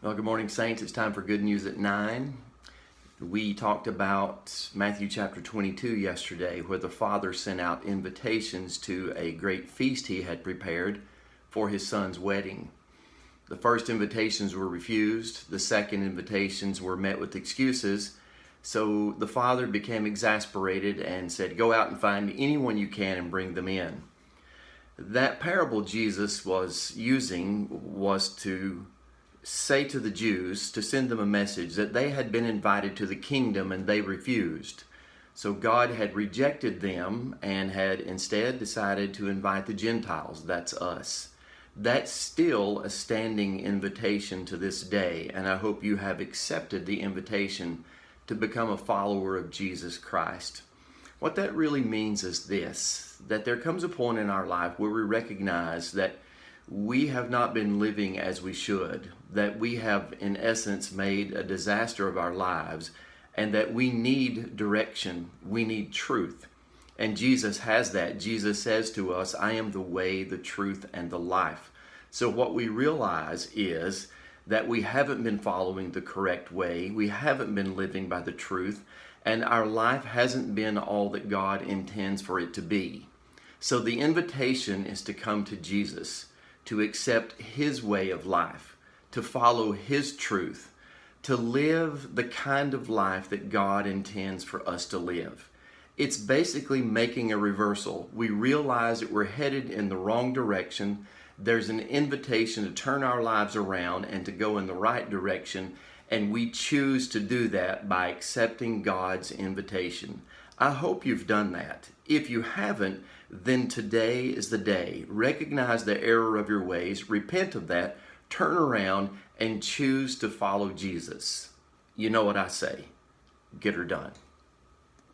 Well, good morning, Saints. It's time for Good News at 9. We talked about Matthew chapter 22 yesterday, where the Father sent out invitations to a great feast he had prepared for his son's wedding. The first invitations were refused. The second invitations were met with excuses. So the Father became exasperated and said, "Go out and find anyone you can and bring them in." That parable Jesus was using was to say to the Jews, to send them a message that they had been invited to the kingdom and they refused. So God had rejected them and had instead decided to invite the Gentiles. That's us. That's still a standing invitation to this day, and I hope you have accepted the invitation to become a follower of Jesus Christ. What that really means is this, that there comes a point in our life where we recognize that we have not been living as we should, that we have in essence made a disaster of our lives, and that we need direction, we need truth. And Jesus has that. Jesus says to us, "I am the way, the truth, and the life." So what we realize is that we haven't been following the correct way, we haven't been living by the truth, and our life hasn't been all that God intends for it to be. So the invitation is to come to Jesus, to accept His way of life, to follow His truth, to live the kind of life that God intends for us to live. It's basically making a reversal. We realize that we're headed in the wrong direction. There's an invitation to turn our lives around and to go in the right direction, and we choose to do that by accepting God's invitation. I hope you've done that. If you haven't, then today is the day. Recognize the error of your ways, repent of that, turn around, and choose to follow Jesus. You know what I say, get her done.